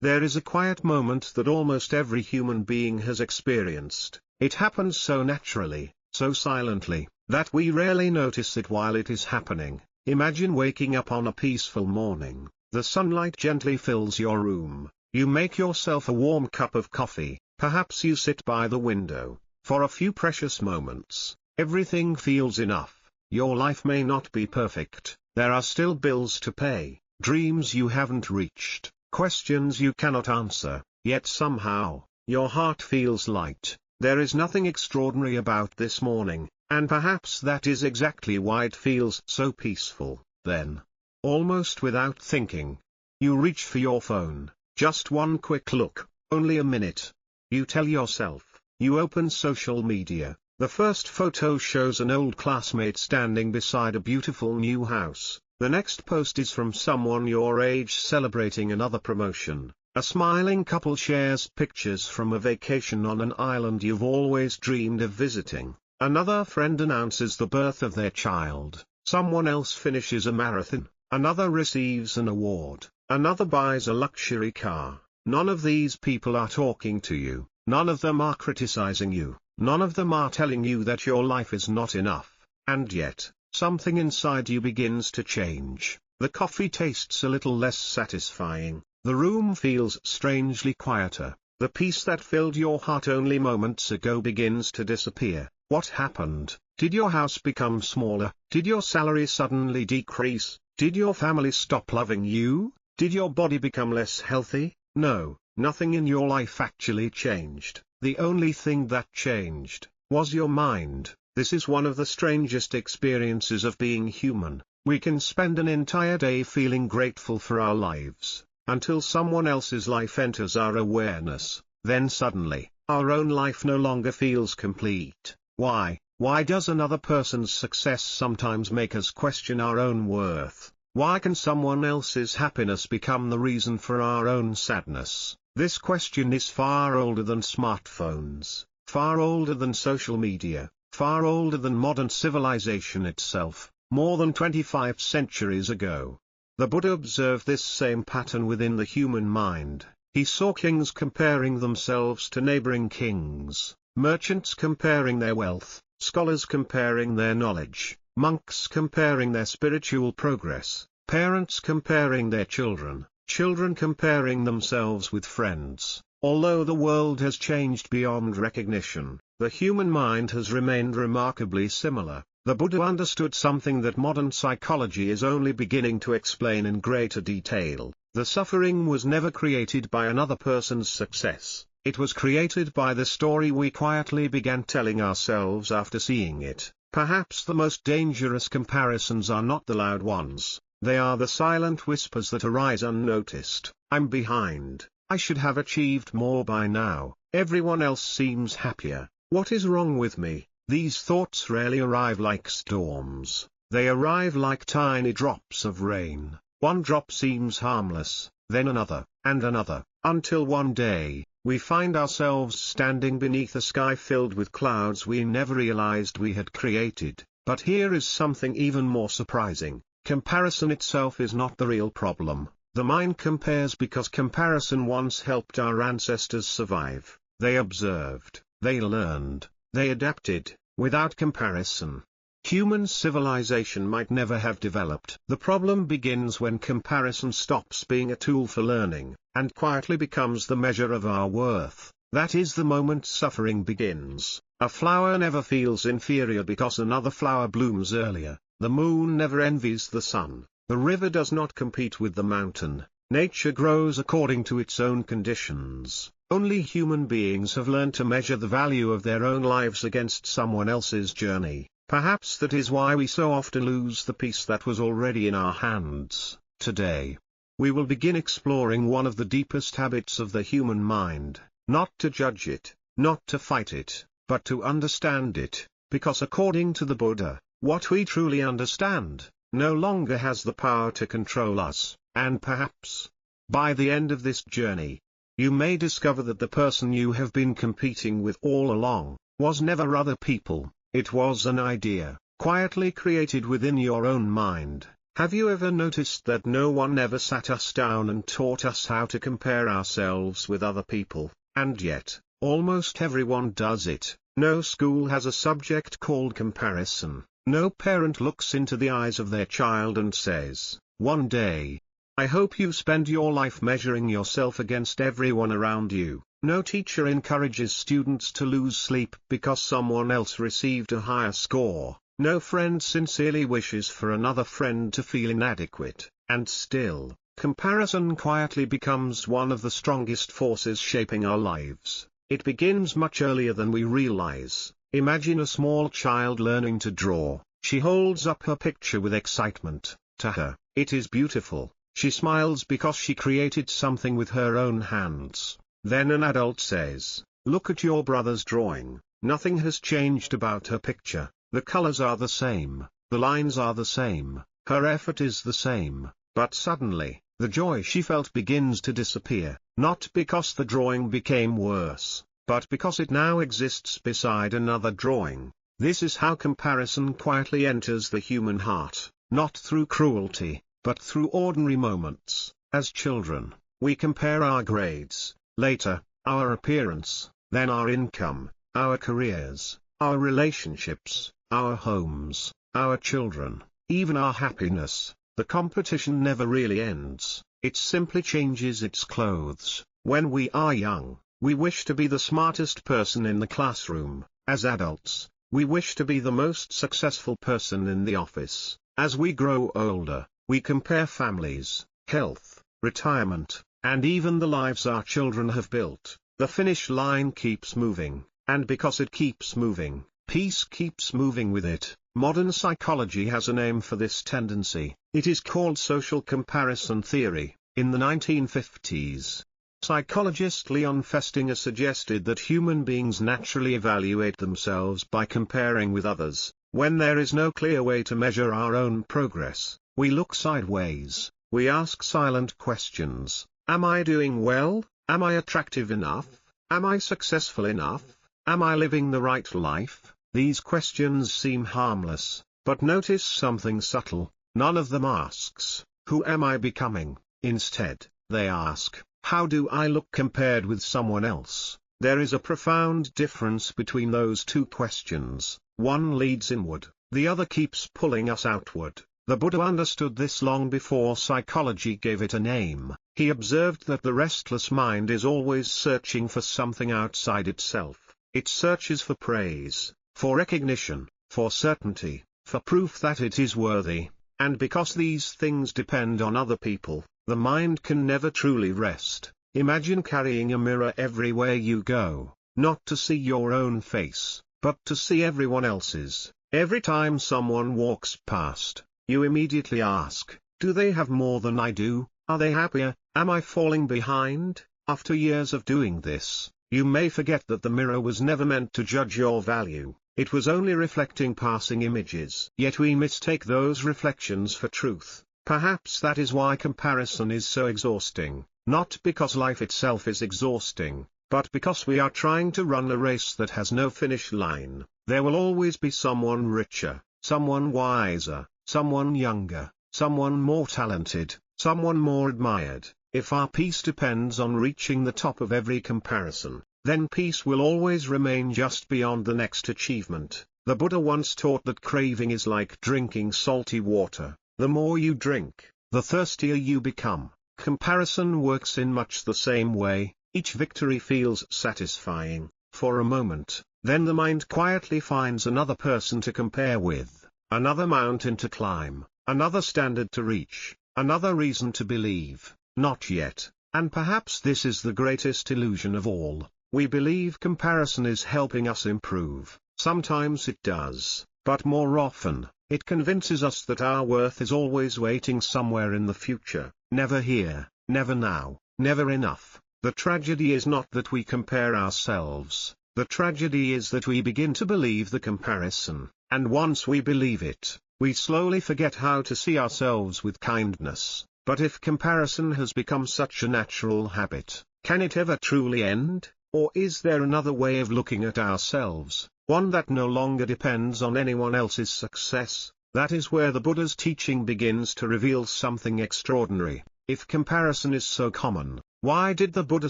There is a quiet moment that almost every human being has experienced. It happens so naturally, so silently, that we rarely notice it while it is happening. Imagine waking up on a peaceful morning. The sunlight gently fills your room. You make yourself a warm cup of coffee. Perhaps you sit by the window. For a few precious moments, everything feels enough. Your life may not be perfect. There are still bills to pay, dreams you haven't reached, questions you cannot answer, yet somehow, your heart feels light. There is nothing extraordinary about this morning, and perhaps that is exactly why it feels so peaceful. Then, almost without thinking, you reach for your phone. Just one quick look, only a minute. You tell yourself. You open social media. The first photo shows an old classmate standing beside a beautiful new house. The next post is from someone your age celebrating another promotion. A smiling couple shares pictures from a vacation on an island you've always dreamed of visiting. Another friend announces the birth of their child. Someone else finishes a marathon. Another receives an award. Another buys a luxury car. None of these people are talking to you. None of them are criticizing you. None of them are telling you that your life is not enough. And yet, something inside you begins to change. The coffee tastes a little less satisfying. The room feels strangely quieter. The peace that filled your heart only moments ago begins to disappear. What happened? Did your house become smaller? Did your salary suddenly decrease? Did your family stop loving you? Did your body become less healthy? No, nothing in your life actually changed. The only thing that changed was your mind. This is one of the strangest experiences of being human. We can spend an entire day feeling grateful for our lives, until someone else's life enters our awareness. Then suddenly, our own life no longer feels complete. Why? Why does another person's success sometimes make us question our own worth? Why can someone else's happiness become the reason for our own sadness? This question is far older than smartphones, far older than social media, far older than modern civilization itself. More than 25 centuries ago, the Buddha observed this same pattern within the human mind. He saw kings comparing themselves to neighboring kings, merchants comparing their wealth, scholars comparing their knowledge, monks comparing their spiritual progress, parents comparing their children, children comparing themselves with friends. Although the world has changed beyond recognition, the human mind has remained remarkably similar. The Buddha understood something that modern psychology is only beginning to explain in greater detail. The suffering was never created by another person's success. It was created by the story we quietly began telling ourselves after seeing it. Perhaps the most dangerous comparisons are not the loud ones. They are the silent whispers that arise unnoticed. I'm behind. I should have achieved more by now. Everyone else seems happier. What is wrong with me? These thoughts rarely arrive like storms. They arrive like tiny drops of rain. One drop seems harmless, then another, and another, until one day, we find ourselves standing beneath a sky filled with clouds we never realized we had created. But here is something even more surprising. Comparison itself is not the real problem. The mind compares because comparison once helped our ancestors survive. They observed, they learned, they adapted. Without comparison, human civilization might never have developed. The problem begins when comparison stops being a tool for learning, and quietly becomes the measure of our worth. That is the moment suffering begins. A flower never feels inferior because another flower blooms earlier. The moon never envies the sun. The river does not compete with the mountain. Nature grows according to its own conditions. Only human beings have learned to measure the value of their own lives against someone else's journey. Perhaps that is why we so often lose the peace that was already in our hands. Today, we will begin exploring one of the deepest habits of the human mind, not to judge it, not to fight it, but to understand it, because according to the Buddha, what we truly understand, no longer has the power to control us, and perhaps, by the end of this journey, you may discover that the person you have been competing with all along, was never other people, it was an idea, quietly created within your own mind. Have you ever noticed that no one ever sat us down and taught us how to compare ourselves with other people, and yet, almost everyone does it? No school has a subject called comparison. No parent looks into the eyes of their child and says, "One day, I hope you spend your life measuring yourself against everyone around you." No teacher encourages students to lose sleep because someone else received a higher score. No friend sincerely wishes for another friend to feel inadequate, and still, comparison quietly becomes one of the strongest forces shaping our lives. It begins much earlier than we realize. Imagine a small child learning to draw. She holds up her picture with excitement. To her, it is beautiful. She smiles because she created something with her own hands. Then an adult says, "Look at your brother's drawing." Nothing has changed about her picture. The colors are the same, the lines are the same, her effort is the same, but suddenly, the joy she felt begins to disappear, not because the drawing became worse, but because it now exists beside another drawing. This is how comparison quietly enters the human heart, not through cruelty, but through ordinary moments. As children, we compare our grades, later, our appearance, then our income, our careers, our relationships, our homes, our children, even our happiness. The competition never really ends, it simply changes its clothes. When we are young, we wish to be the smartest person in the classroom. As adults, we wish to be the most successful person in the office. As we grow older, we compare families, health, retirement, and even the lives our children have built. The finish line keeps moving, and because it keeps moving, peace keeps moving with it. Modern psychology has a name for this tendency. It is called social comparison theory. In the 1950s, psychologist Leon Festinger suggested that human beings naturally evaluate themselves by comparing with others. When there is no clear way to measure our own progress, we look sideways. We ask silent questions. Am I doing well? Am I attractive enough? Am I successful enough? Am I living the right life? These questions seem harmless, but notice something subtle. None of them asks, "Who am I becoming?" Instead, they ask, "How do I look compared with someone else?" There is a profound difference between those two questions. One leads inward, the other keeps pulling us outward. The Buddha understood this long before psychology gave it a name. He observed that the restless mind is always searching for something outside itself. It searches for praise, for recognition, for certainty, for proof that it is worthy. And because these things depend on other people, the mind can never truly rest. Imagine carrying a mirror everywhere you go, not to see your own face, but to see everyone else's. Every time someone walks past, you immediately ask, "Do they have more than I do? Are they happier? Am I falling behind?" After years of doing this, you may forget that the mirror was never meant to judge your value. It was only reflecting passing images. Yet we mistake those reflections for truth. Perhaps that is why comparison is so exhausting, not because life itself is exhausting, but because we are trying to run a race that has no finish line. There will always be someone richer, someone wiser, someone younger, someone more talented, someone more admired. If our peace depends on reaching the top of every comparison, then peace will always remain just beyond the next achievement. The Buddha once taught that craving is like drinking salty water. The more you drink, the thirstier you become. Comparison works in much the same way. Each victory feels satisfying, for a moment, then the mind quietly finds another person to compare with, another mountain to climb, another standard to reach, another reason to believe. Not yet, and perhaps this is the greatest illusion of all. We believe comparison is helping us improve. Sometimes it does, but more often, it convinces us that our worth is always waiting somewhere in the future, never here, never now, never enough. The tragedy is not that we compare ourselves, the tragedy is that we begin to believe the comparison, and once we believe it, we slowly forget how to see ourselves with kindness. But if comparison has become such a natural habit, can it ever truly end? Or is there another way of looking at ourselves, one that no longer depends on anyone else's success? That is where the Buddha's teaching begins to reveal something extraordinary. If comparison is so common, why did the Buddha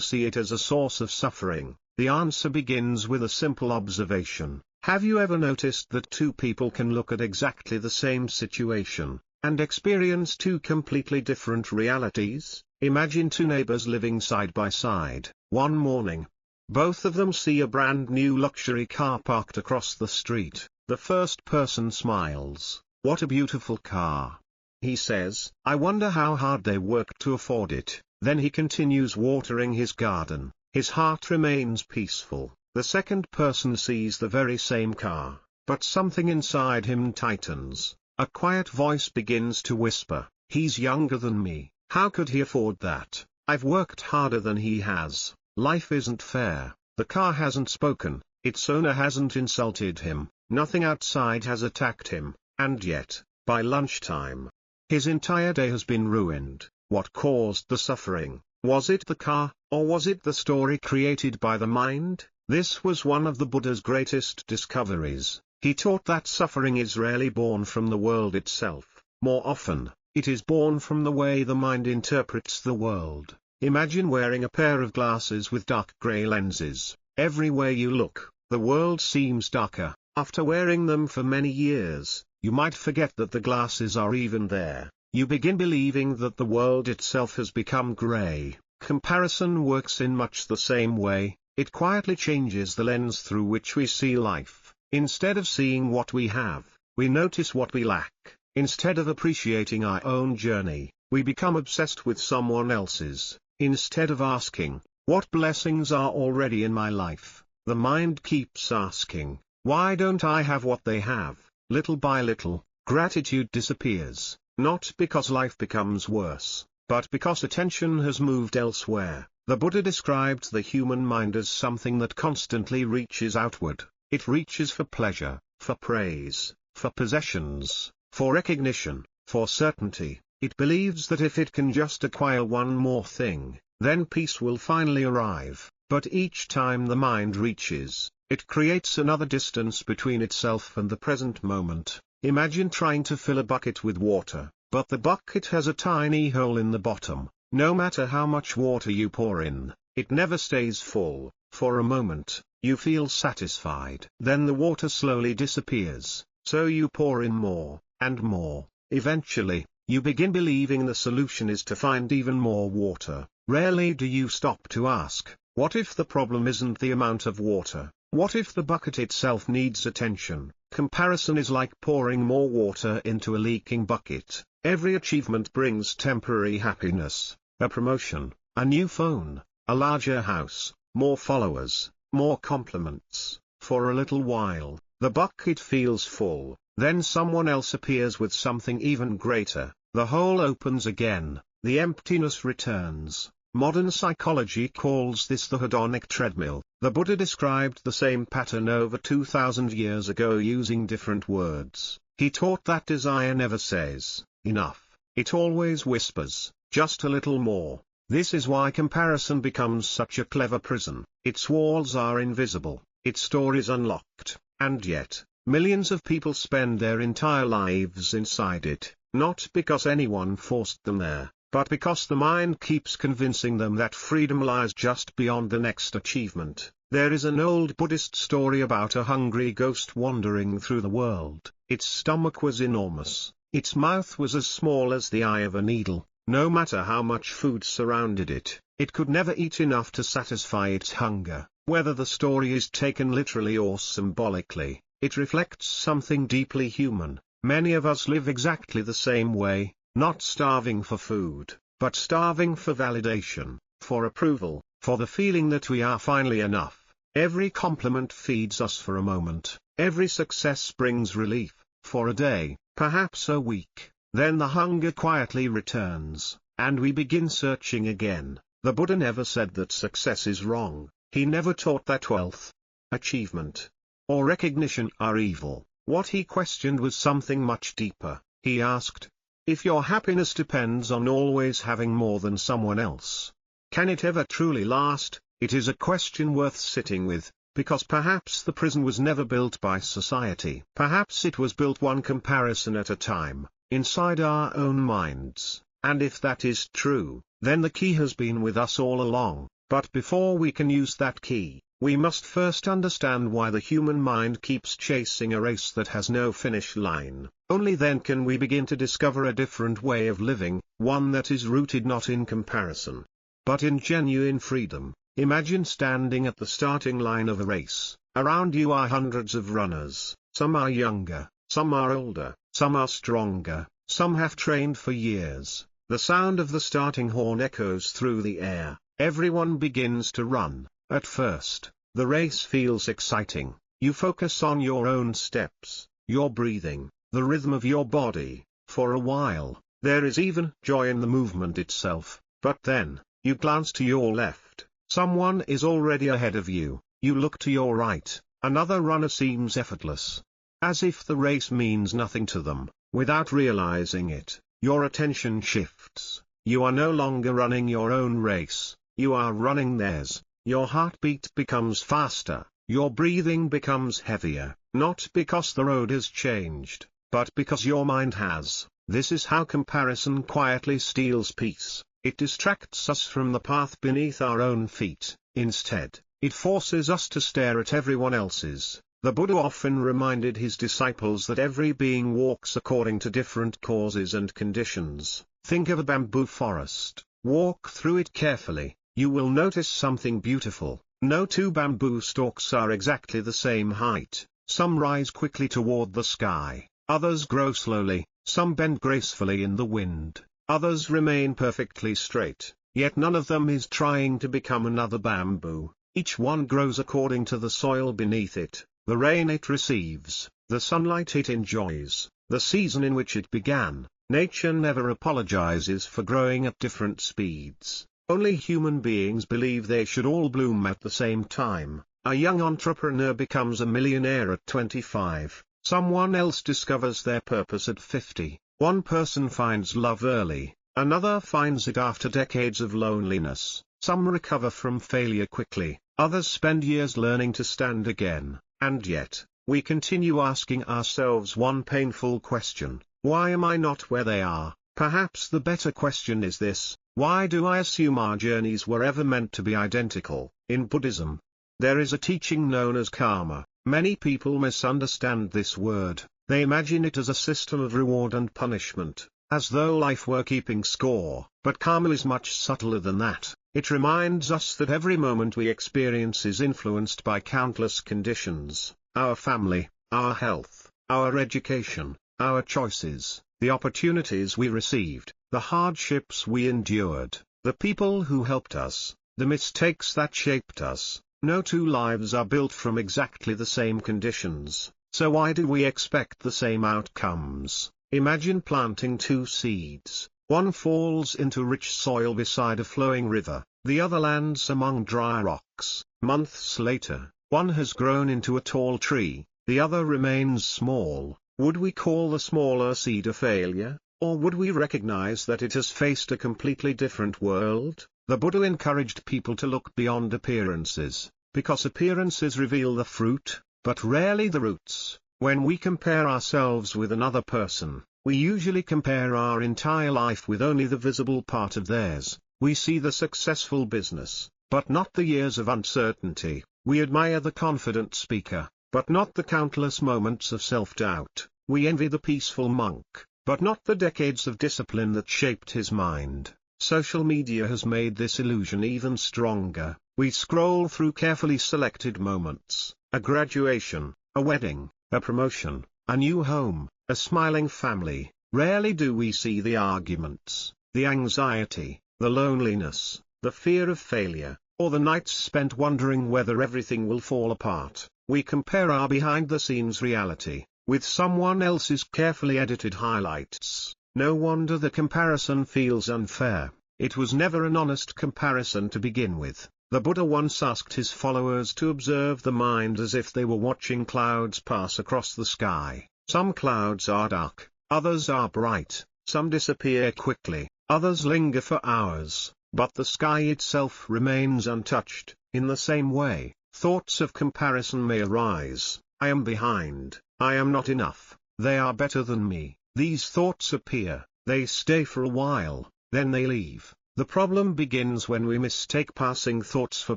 see it as a source of suffering? The answer begins with a simple observation. Have you ever noticed that two people can look at exactly the same situation, and experience two completely different realities? Imagine two neighbors living side by side. One morning, both of them see a brand new luxury car parked across the street. The first person smiles. "What a beautiful car," he says. "I wonder how hard they worked to afford it." Then he continues watering his garden. His heart remains peaceful. The second person sees the very same car, but something inside him tightens. A quiet voice begins to whisper, "He's younger than me. How could he afford that? I've worked harder than he has. Life isn't fair." The car hasn't spoken, its owner hasn't insulted him, nothing outside has attacked him, and yet, by lunchtime, his entire day has been ruined. What caused the suffering? Was it the car, or was it the story created by the mind? This was one of the Buddha's greatest discoveries. He taught that suffering is rarely born from the world itself. More often, it is born from the way the mind interprets the world. Imagine wearing a pair of glasses with dark gray lenses. Everywhere you look, the world seems darker. After wearing them for many years, you might forget that the glasses are even there. You begin believing that the world itself has become gray. Comparison works in much the same way. It quietly changes the lens through which we see life. Instead of seeing what we have, we notice what we lack. Instead of appreciating our own journey, we become obsessed with someone else's. Instead of asking, "What blessings are already in my life?" the mind keeps asking, "Why don't I have what they have?" Little by little, gratitude disappears, not because life becomes worse, but because attention has moved elsewhere. The Buddha described the human mind as something that constantly reaches outward. It reaches for pleasure, for praise, for possessions, for recognition, for certainty. It believes that if it can just acquire one more thing, then peace will finally arrive. But each time the mind reaches, it creates another distance between itself and the present moment. Imagine trying to fill a bucket with water, but the bucket has a tiny hole in the bottom. No matter how much water you pour in, it never stays full. For a moment, you feel satisfied. Then the water slowly disappears, so you pour in more, and more. Eventually, you begin believing the solution is to find even more water. Rarely do you stop to ask, what if the problem isn't the amount of water? What if the bucket itself needs attention? Comparison is like pouring more water into a leaking bucket. Every achievement brings temporary happiness, a promotion, a new phone, a larger house, more followers, more compliments. For a little while, the bucket feels full, then someone else appears with something even greater. The hole opens again, the emptiness returns. Modern psychology calls this the hedonic treadmill. The Buddha described the same pattern over 2,000 years ago using different words. He taught that desire never says, "Enough." It always whispers, "Just a little more." This is why comparison becomes such a clever prison. Its walls are invisible, its door is unlocked, and yet, millions of people spend their entire lives inside it, not because anyone forced them there, but because the mind keeps convincing them that freedom lies just beyond the next achievement. There is an old Buddhist story about a hungry ghost wandering through the world. Its stomach was enormous, its mouth was as small as the eye of a needle. No matter how much food surrounded it, it could never eat enough to satisfy its hunger. Whether the story is taken literally or symbolically, it reflects something deeply human. Many of us live exactly the same way, not starving for food, but starving for validation, for approval, for the feeling that we are finally enough. Every compliment feeds us for a moment, every success brings relief, for a day, perhaps a week. Then the hunger quietly returns, and we begin searching again. The Buddha never said that success is wrong. He never taught that wealth, achievement, or recognition are evil. What he questioned was something much deeper. He asked, if your happiness depends on always having more than someone else, can it ever truly last? It is a question worth sitting with, because perhaps the prison was never built by society. Perhaps it was built one comparison at a time, inside our own minds, and if that is true, then the key has been with us all along. But before we can use that key, we must first understand why the human mind keeps chasing a race that has no finish line. Only then can we begin to discover a different way of living, one that is rooted not in comparison, but in genuine freedom. Imagine standing at the starting line of a race. Around you are hundreds of runners. Some are younger, some are older, some are stronger, some have trained for years. The sound of the starting horn echoes through the air. Everyone begins to run. At first, the race feels exciting. You focus on your own steps, your breathing, the rhythm of your body. For a while, there is even joy in the movement itself. But then, you glance to your left. Someone is already ahead of you. You look to your right. Another runner seems effortless, as if the race means nothing to them. Without realizing it, your attention shifts. You are no longer running your own race. You are running theirs. Your heartbeat becomes faster. Your breathing becomes heavier, not because the road has changed, but because your mind has. This is how comparison quietly steals peace. It distracts us from the path beneath our own feet. Instead, it forces us to stare at everyone else's. The Buddha often reminded his disciples that every being walks according to different causes and conditions. Think of a bamboo forest. Walk through it carefully. You will notice something beautiful. No two bamboo stalks are exactly the same height. Some rise quickly toward the sky, others grow slowly, some bend gracefully in the wind, others remain perfectly straight, yet none of them is trying to become another bamboo. Each one grows according to the soil beneath it, the rain it receives, the sunlight it enjoys, the season in which it began. Nature never apologizes for growing at different speeds. Only human beings believe they should all bloom at the same time. A young entrepreneur becomes a millionaire at 25. Someone else discovers their purpose at 50. One person finds love early, another finds it after decades of loneliness. Some recover from failure quickly, others spend years learning to stand again. And yet, we continue asking ourselves one painful question: why am I not where they are? Perhaps the better question is this: why do I assume our journeys were ever meant to be identical? In Buddhism, there is a teaching known as karma. Many people misunderstand this word. They imagine it as a system of reward and punishment, as though life were keeping score. But karma is much subtler than that. It reminds us that every moment we experience is influenced by countless conditions: our family, our health, our education, our choices, the opportunities we received, the hardships we endured, the people who helped us, the mistakes that shaped us. No two lives are built from exactly the same conditions, so why do we expect the same outcomes? Imagine planting two seeds. One falls into rich soil beside a flowing river, the other lands among dry rocks. Months later, one has grown into a tall tree, the other remains small. Would we call the smaller seed a failure, or would we recognize that it has faced a completely different world? The Buddha encouraged people to look beyond appearances, because appearances reveal the fruit, but rarely the roots. When we compare ourselves with another person, we usually compare our entire life with only the visible part of theirs. We see the successful business, but not the years of uncertainty. We admire the confident speaker, but not the countless moments of self-doubt. We envy the peaceful monk, but not the decades of discipline that shaped his mind. Social media has made this illusion even stronger. We scroll through carefully selected moments: a graduation, a wedding, a promotion, a new home, a smiling family. Rarely do we see the arguments, the anxiety, the loneliness, the fear of failure, or the nights spent wondering whether everything will fall apart. We compare our behind-the-scenes reality with someone else's carefully edited highlights. No wonder the comparison feels unfair. It was never an honest comparison to begin with. The Buddha once asked his followers to observe the mind as if they were watching clouds pass across the sky. Some clouds are dark, others are bright, some disappear quickly, others linger for hours, but the sky itself remains untouched. In the same way, Thoughts of comparison may arise. I am behind, I am not enough, they are better than me. These thoughts appear, they stay for a while, then they leave. The problem begins when we mistake passing thoughts for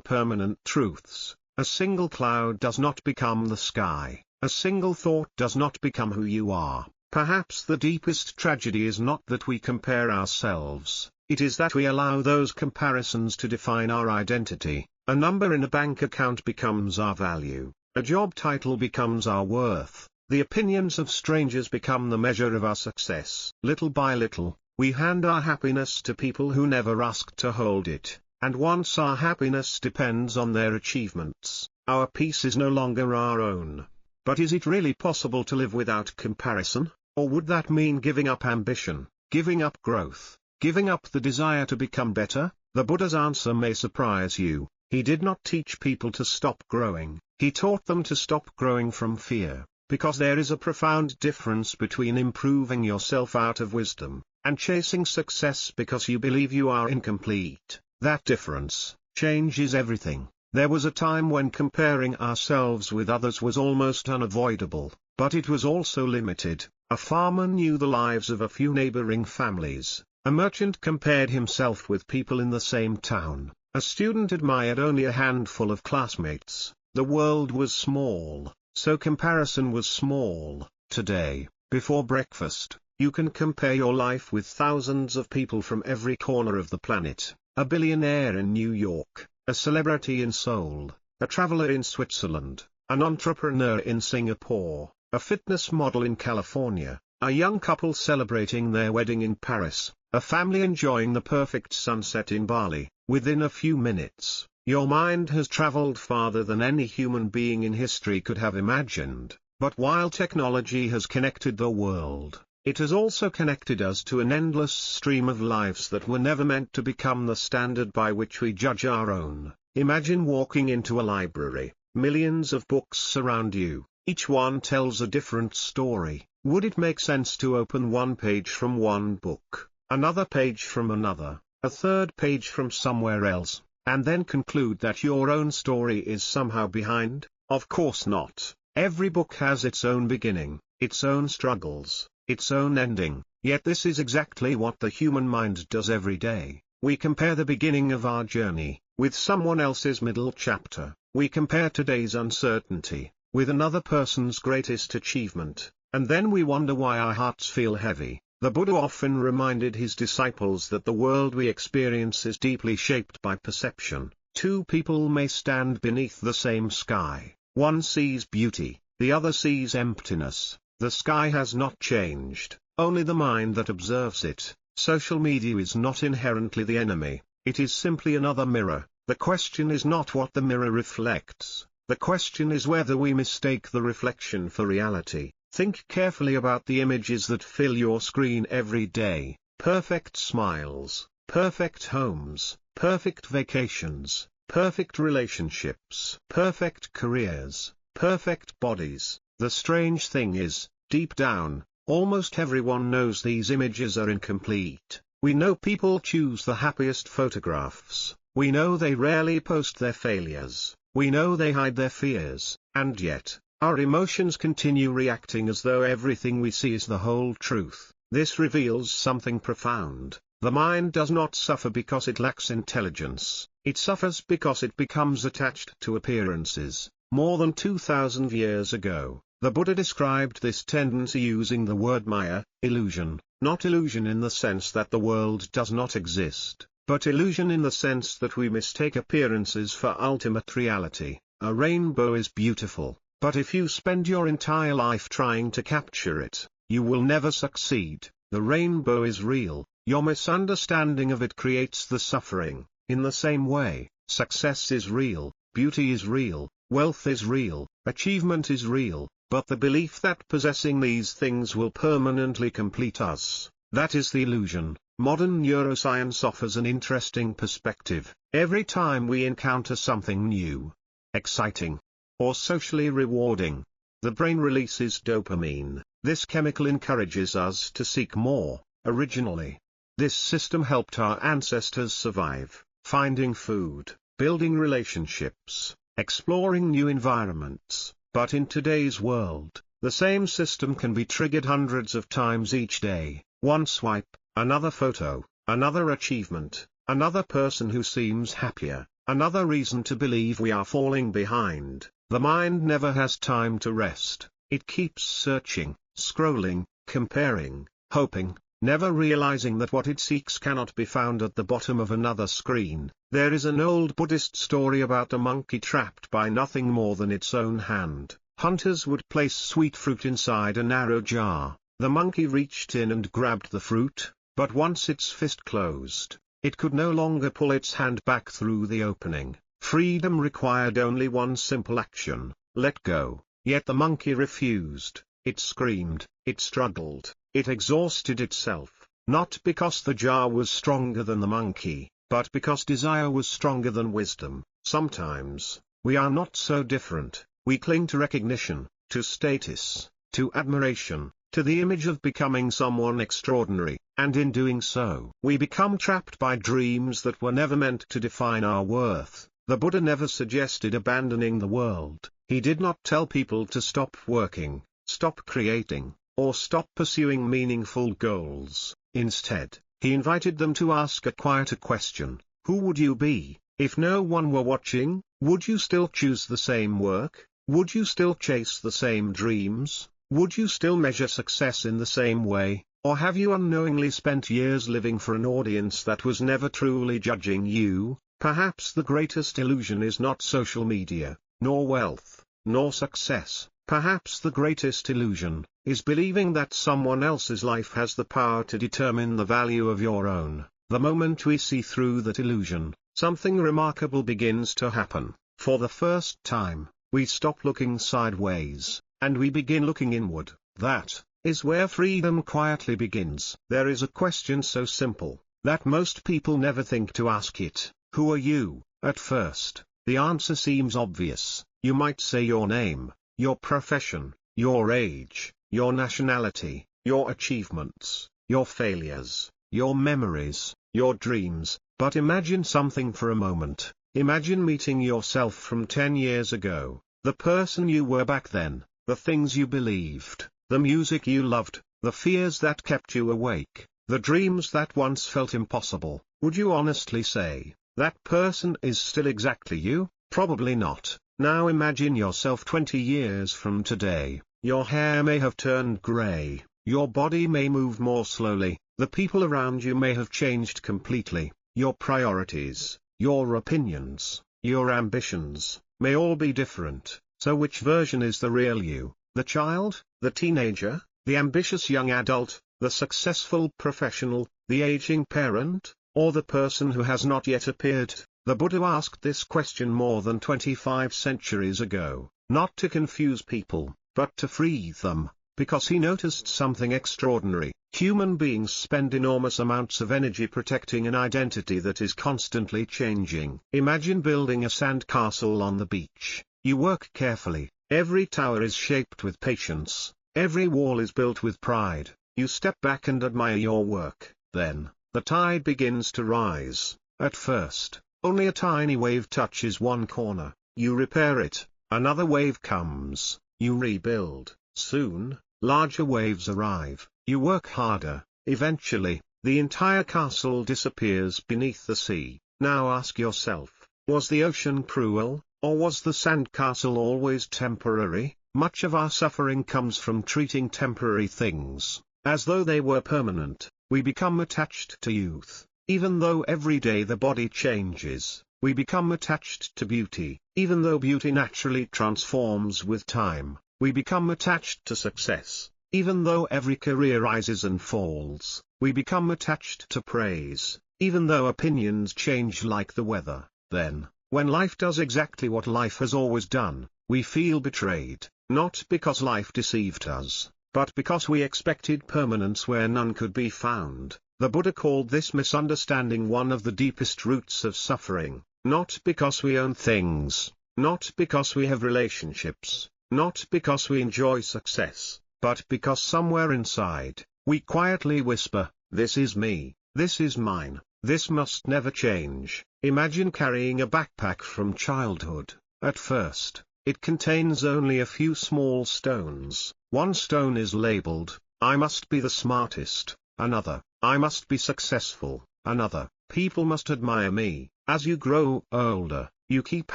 permanent truths. A single cloud does not become the sky. A single thought does not become who you are. Perhaps the deepest tragedy is not that we compare ourselves, it is that we allow those comparisons to define our identity. A number in a bank account becomes our value, a job title becomes our worth, the opinions of strangers become the measure of our success. Little by little, we hand our happiness to people who never asked to hold it, and once our happiness depends on their achievements, our peace is no longer our own. But is it really possible to live without comparison? Or would that mean giving up ambition, giving up growth, giving up the desire to become better? The Buddha's answer may surprise you. He did not teach people to stop growing, he taught them to stop growing from fear, because there is a profound difference between improving yourself out of wisdom, and chasing success because you believe you are incomplete. That difference changes everything. There was a time when comparing ourselves with others was almost unavoidable, but it was also limited. A farmer knew the lives of a few neighboring families, a merchant compared himself with people in the same town, a student admired only a handful of classmates. The world was small, so comparison was small. Today, before breakfast, you can compare your life with thousands of people from every corner of the planet, a billionaire in New York, a celebrity in Seoul, a traveler in Switzerland, an entrepreneur in Singapore, a fitness model in California, a young couple celebrating their wedding in Paris, a family enjoying the perfect sunset in Bali. Within a few minutes, your mind has traveled farther than any human being in history could have imagined. But while technology has connected the world, it has also connected us to an endless stream of lives that were never meant to become the standard by which we judge our own. Imagine walking into a library, millions of books surround you, each one tells a different story. Would it make sense to open one page from one book, another page from another, a third page from somewhere else, and then conclude that your own story is somehow behind? Of course not. Every book has its own beginning, its own struggles, its own ending, yet this is exactly what the human mind does every day. We compare the beginning of our journey with someone else's middle chapter. We compare today's uncertainty with another person's greatest achievement, and then we wonder why our hearts feel heavy. The Buddha often reminded his disciples that the world we experience is deeply shaped by perception. Two people may stand beneath the same sky. One sees beauty, the other sees emptiness. The sky has not changed, only the mind that observes it. Social media is not inherently the enemy, it is simply another mirror. The question is not what the mirror reflects, the question is whether we mistake the reflection for reality. Think carefully about the images that fill your screen every day. Perfect smiles, perfect homes, perfect vacations, perfect relationships, perfect careers, perfect bodies. The strange thing is, deep down, almost everyone knows these images are incomplete. We know people choose the happiest photographs, we know they rarely post their failures, we know they hide their fears, and yet, our emotions continue reacting as though everything we see is the whole truth. This reveals something profound. The mind does not suffer because it lacks intelligence, it suffers because it becomes attached to appearances. More than 2,000 years ago, the Buddha described this tendency using the word maya, illusion, not illusion in the sense that the world does not exist, but illusion in the sense that we mistake appearances for ultimate reality. A rainbow is beautiful, but if you spend your entire life trying to capture it, you will never succeed. The rainbow is real, your misunderstanding of it creates the suffering. In the same way, success is real, beauty is real, wealth is real, achievement is real, but the belief that possessing these things will permanently complete us, that is the illusion. Modern neuroscience offers an interesting perspective. Every time we encounter something new, exciting, or socially rewarding, the brain releases dopamine. This chemical encourages us to seek more. Originally, this system helped our ancestors survive, finding food, building relationships, exploring new environments. But in today's world, the same system can be triggered hundreds of times each day. One swipe, another photo, another achievement, another person who seems happier, another reason to believe we are falling behind. The mind never has time to rest. It keeps searching, scrolling, comparing, hoping, never realizing that what it seeks cannot be found at the bottom of another screen. There is an old Buddhist story about a monkey trapped by nothing more than its own hand. Hunters would place sweet fruit inside a narrow jar. The monkey reached in and grabbed the fruit, but once its fist closed, it could no longer pull its hand back through the opening. Freedom required only one simple action: let go. Yet the monkey refused. It screamed, it struggled, it exhausted itself, not because the jar was stronger than the monkey, but because desire was stronger than wisdom. Sometimes, we are not so different. We cling to recognition, to status, to admiration, to the image of becoming someone extraordinary, and in doing so, we become trapped by dreams that were never meant to define our worth. The Buddha never suggested abandoning the world. He did not tell people to stop working, stop creating, or stop pursuing meaningful goals. Instead, he invited them to ask a quieter question: who would you be, if no one were watching? Would you still choose the same work? Would you still chase the same dreams? Would you still measure success in the same way? Or have you unknowingly spent years living for an audience that was never truly judging you? Perhaps the greatest illusion is not social media, nor wealth, nor success. Perhaps the greatest illusion is believing that someone else's life has the power to determine the value of your own. The moment we see through that illusion, something remarkable begins to happen. For the first time, we stop looking sideways, and we begin looking inward. That is where freedom quietly begins. There is a question so simple that most people never think to ask it: who are you? At first, the answer seems obvious. You might say your name, your profession, your age, your nationality, your achievements, your failures, your memories, your dreams. But imagine something for a moment. Imagine meeting yourself from 10 years ago, the person you were back then, the things you believed, the music you loved, the fears that kept you awake, the dreams that once felt impossible. Would you honestly say that person is still exactly you? Probably not. Now imagine yourself 20 years from today. Your hair may have turned grey, your body may move more slowly, the people around you may have changed completely, your priorities, your opinions, your ambitions, may all be different. So which version is the real you? The child, the teenager, the ambitious young adult, the successful professional, the aging parent, or the person who has not yet appeared? The Buddha asked this question more than 25 centuries ago, not to confuse people, but to free them, because he noticed something extraordinary. Human beings spend enormous amounts of energy protecting an identity that is constantly changing. Imagine building a sand castle on the beach. You work carefully, every tower is shaped with patience, every wall is built with pride. You step back and admire your work. Then, the tide begins to rise. At first, only a tiny wave touches one corner. You repair it, another wave comes, you rebuild. Soon, larger waves arrive. You work harder. Eventually, the entire castle disappears beneath the sea. Now ask yourself, was the ocean cruel, or was the sand castle always temporary? Much of our suffering comes from treating temporary things as though they were permanent. We become attached to youth. Even though every day the body changes, we become attached to beauty. Even though beauty naturally transforms with time, we become attached to success. Even though every career rises and falls, we become attached to praise. Even though opinions change like the weather, then, when life does exactly what life has always done, we feel betrayed, not because life deceived us, but because we expected permanence where none could be found. The Buddha called this misunderstanding one of the deepest roots of suffering. Not because we own things, not because we have relationships, not because we enjoy success, but because somewhere inside, we quietly whisper, "This is me, this is mine, this must never change." Imagine carrying a backpack from childhood, At first, it contains only a few small stones. One stone is labeled, "I must be the smartest," another, "I must be successful," another, "People must admire me." As you grow older, you keep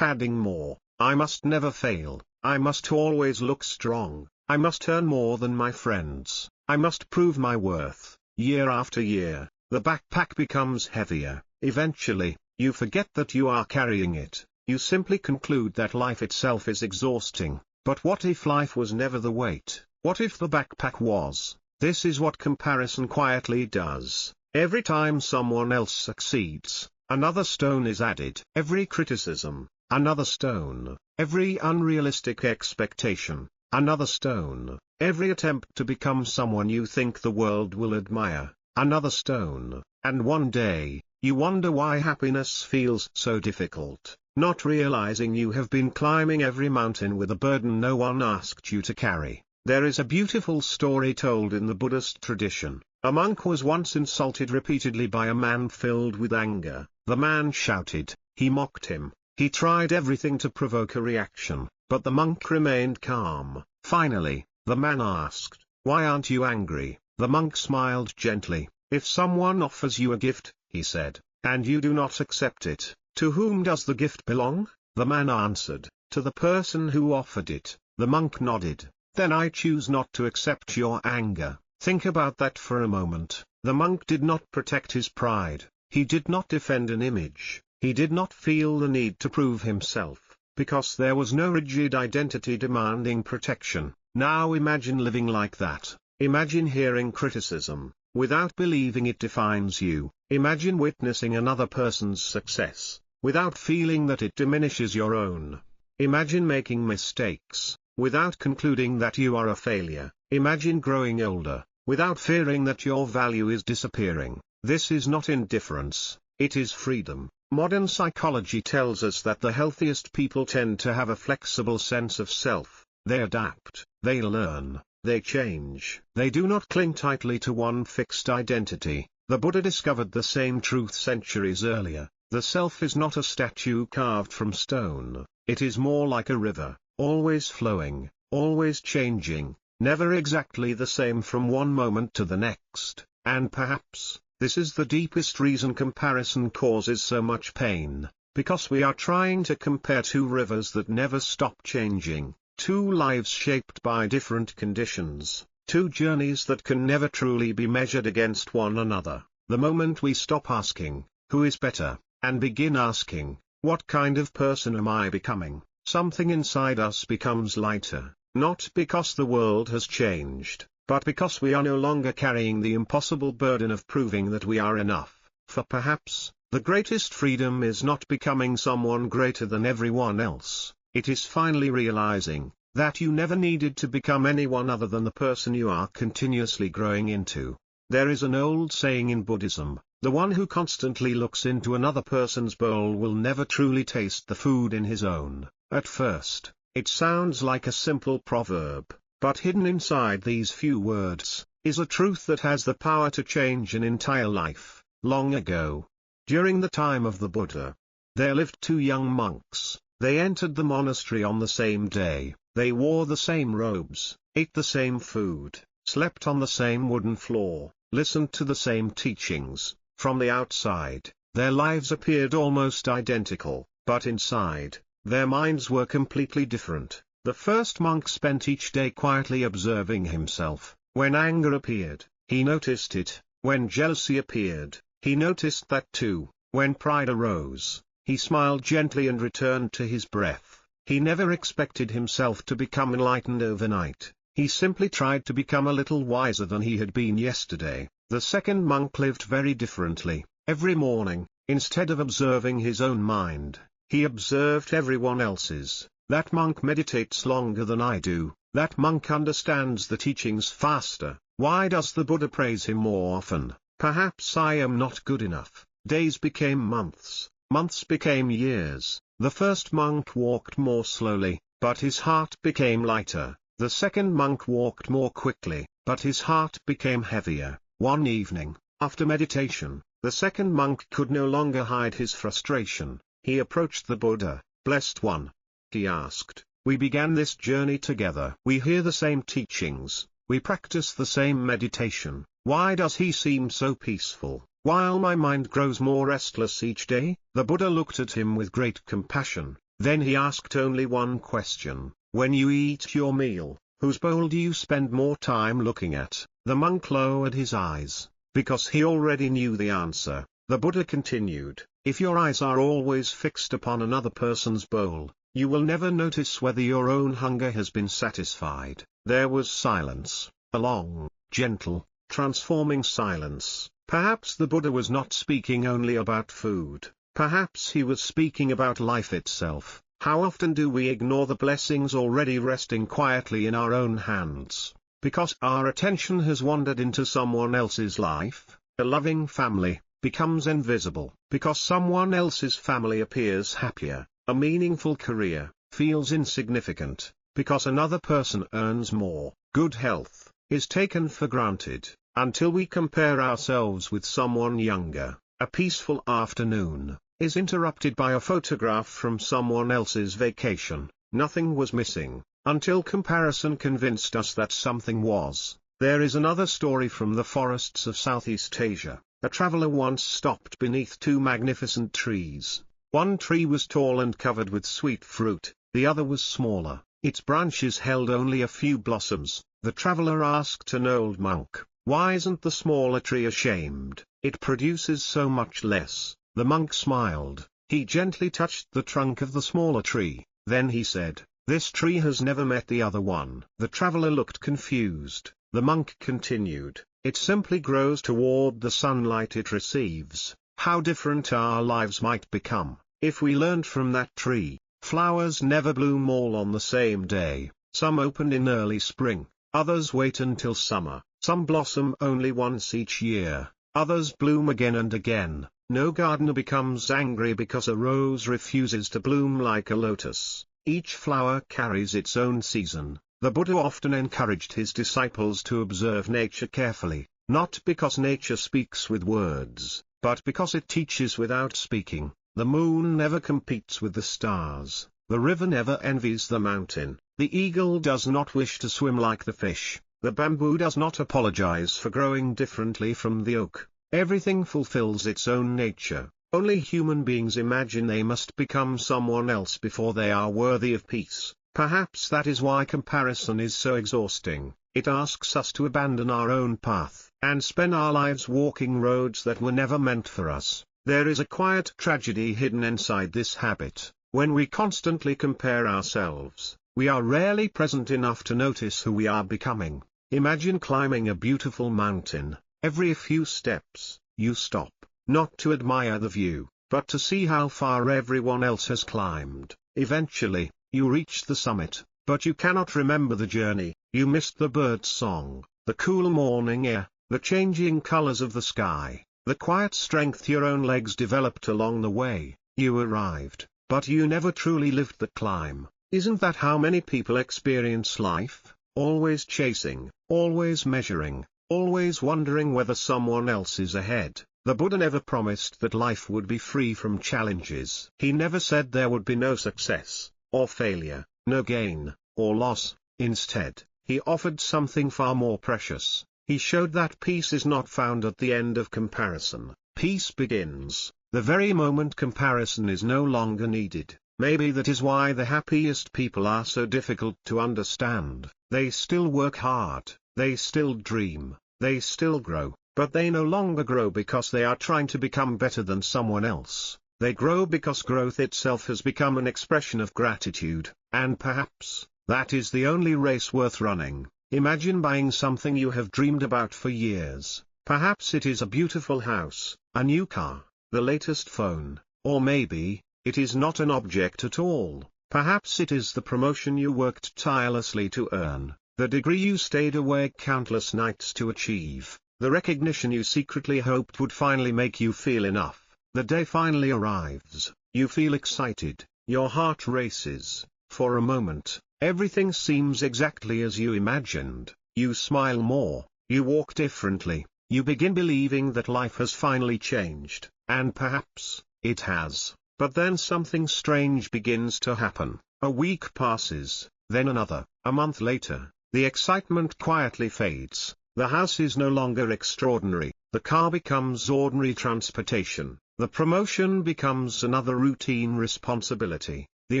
adding more, "I must never fail, I must always look strong, I must earn more than my friends, I must prove my worth." Year after year, the backpack becomes heavier. Eventually, you forget that you are carrying it. You simply conclude that life itself is exhausting. But what if life was never the weight? What if the backpack was? This is what comparison quietly does. Every time someone else succeeds, another stone is added. Every criticism, another stone. Every unrealistic expectation, another stone. Every attempt to become someone you think the world will admire, another stone. And one day, you wonder why happiness feels so difficult, not realizing you have been climbing every mountain with a burden no one asked you to carry. There is a beautiful story told in the Buddhist tradition. A monk was once insulted repeatedly by a man filled with anger. The man shouted, he mocked him, he tried everything to provoke a reaction, but the monk remained calm. Finally, the man asked, "Why aren't you angry?" The monk smiled gently. "If someone offers you a gift," he said, "and you do not accept it, to whom does the gift belong?" The man answered, "To the person who offered it." The monk nodded. "Then I choose not to accept your anger." Think about that for a moment. The monk did not protect his pride, he did not defend an image, he did not feel the need to prove himself, because there was no rigid identity demanding protection. Now imagine living like that. Imagine hearing criticism, without believing it defines you. Imagine witnessing another person's success, without feeling that it diminishes your own. Imagine making mistakes, without concluding that you are a failure. Imagine growing older, without fearing that your value is disappearing. This is not indifference, it is freedom. Modern psychology tells us that the healthiest people tend to have a flexible sense of self. They adapt, they learn, they change. They do not cling tightly to one fixed identity. The Buddha discovered the same truth centuries earlier. The self is not a statue carved from stone, it is more like a river, always flowing, always changing, never exactly the same from one moment to the next. And perhaps, this is the deepest reason comparison causes so much pain, because we are trying to compare two rivers that never stop changing. Two lives shaped by different conditions, two journeys that can never truly be measured against one another. The moment we stop asking, who is better, and begin asking, what kind of person am I becoming, something inside us becomes lighter, not because the world has changed, but because we are no longer carrying the impossible burden of proving that we are enough. For perhaps, the greatest freedom is not becoming someone greater than everyone else. It is finally realizing that you never needed to become anyone other than the person you are continuously growing into. There is an old saying in Buddhism, the one who constantly looks into another person's bowl will never truly taste the food in his own. At first, it sounds like a simple proverb, but hidden inside these few words is a truth that has the power to change an entire life. Long ago, during the time of the Buddha, there lived two young monks. They entered the monastery on the same day, they wore the same robes, ate the same food, slept on the same wooden floor, listened to the same teachings. From the outside, their lives appeared almost identical, but inside, their minds were completely different. The first monk spent each day quietly observing himself. When anger appeared, he noticed it. When jealousy appeared, he noticed that too. When pride arose, he smiled gently and returned to his breath. He never expected himself to become enlightened overnight. He simply tried to become a little wiser than he had been yesterday. The second monk lived very differently. Every morning, instead of observing his own mind, he observed everyone else's. That monk meditates longer than I do. That monk understands the teachings faster. Why does the Buddha praise him more often? Perhaps I am not good enough. Days became months. Months became years. The first monk walked more slowly, but his heart became lighter. The second monk walked more quickly, but his heart became heavier. One evening, after meditation, the second monk could no longer hide his frustration. He approached the Buddha. "Blessed One, he asked. We began this journey together. We hear the same teachings, we practice the same meditation. Why does he seem so peaceful, while my mind grows more restless each day? The Buddha looked at him with great compassion. Then he asked only one question: when you eat your meal, whose bowl do you spend more time looking at? The monk lowered his eyes, because he already knew the answer. The Buddha continued, if your eyes are always fixed upon another person's bowl, you will never notice whether your own hunger has been satisfied. There was silence, a long, gentle, transforming silence. Perhaps the Buddha was not speaking only about food. Perhaps he was speaking about life itself. How often do we ignore the blessings already resting quietly in our own hands, because our attention has wandered into someone else's life? A loving family becomes invisible because someone else's family appears happier. A meaningful career feels insignificant because another person earns more. Good health is taken for granted until we compare ourselves with someone younger. A peaceful afternoon is interrupted by a photograph from someone else's vacation. Nothing was missing until comparison convinced us that something was. There is another story from the forests of Southeast Asia. A traveler once stopped beneath two magnificent trees. One tree was tall and covered with sweet fruit, the other was smaller. Its branches held only a few blossoms. The traveler asked an old monk, why isn't the smaller tree ashamed? It produces so much less. The monk smiled. He gently touched the trunk of the smaller tree. Then he said, this tree has never met the other one. The traveler looked confused. The monk continued, it simply grows toward the sunlight it receives. How different our lives might become, if we learned from that tree. Flowers never bloom all on the same day. Some open in early spring, others wait until summer. Some blossom only once each year, others bloom again and again. No gardener becomes angry because a rose refuses to bloom like a lotus. Each flower carries its own season. The Buddha often encouraged his disciples to observe nature carefully, not because nature speaks with words, but because it teaches without speaking. The moon never competes with the stars, the river never envies the mountain, the eagle does not wish to swim like the fish, the bamboo does not apologize for growing differently from the oak. Everything fulfills its own nature. Only human beings imagine they must become someone else before they are worthy of peace. Perhaps that is why comparison is so exhausting. It asks us to abandon our own path, and spend our lives walking roads that were never meant for us. There is a quiet tragedy hidden inside this habit. When we constantly compare ourselves, we are rarely present enough to notice who we are becoming. Imagine climbing a beautiful mountain. Every few steps, you stop, not to admire the view, but to see how far everyone else has climbed. Eventually, you reach the summit, but you cannot remember the journey. You missed the bird's song, the cool morning air, the changing colors of the sky, the quiet strength your own legs developed along the way. You arrived, but you never truly lived the climb. Isn't that how many people experience life? Always chasing, always measuring, always wondering whether someone else is ahead. The Buddha never promised that life would be free from challenges. He never said there would be no success, or failure, no gain, or loss. Instead, he offered something far more precious. He showed that peace is not found at the end of comparison. Peace begins the very moment comparison is no longer needed. Maybe that is why the happiest people are so difficult to understand. They still work hard, they still dream, they still grow, but they no longer grow because they are trying to become better than someone else. They grow because growth itself has become an expression of gratitude, and perhaps, that is the only race worth running. Imagine buying something you have dreamed about for years. Perhaps it is a beautiful house, a new car, the latest phone, or maybe, it is not an object at all. Perhaps it is the promotion you worked tirelessly to earn, the degree you stayed awake countless nights to achieve, the recognition you secretly hoped would finally make you feel enough. The day finally arrives, you feel excited, your heart races. For a moment, everything seems exactly as you imagined. You smile more, you walk differently, you begin believing that life has finally changed, and perhaps, it has. But then something strange begins to happen. A week passes, then another. A month later, the excitement quietly fades. The house is no longer extraordinary. The car becomes ordinary transportation. The promotion becomes another routine responsibility. The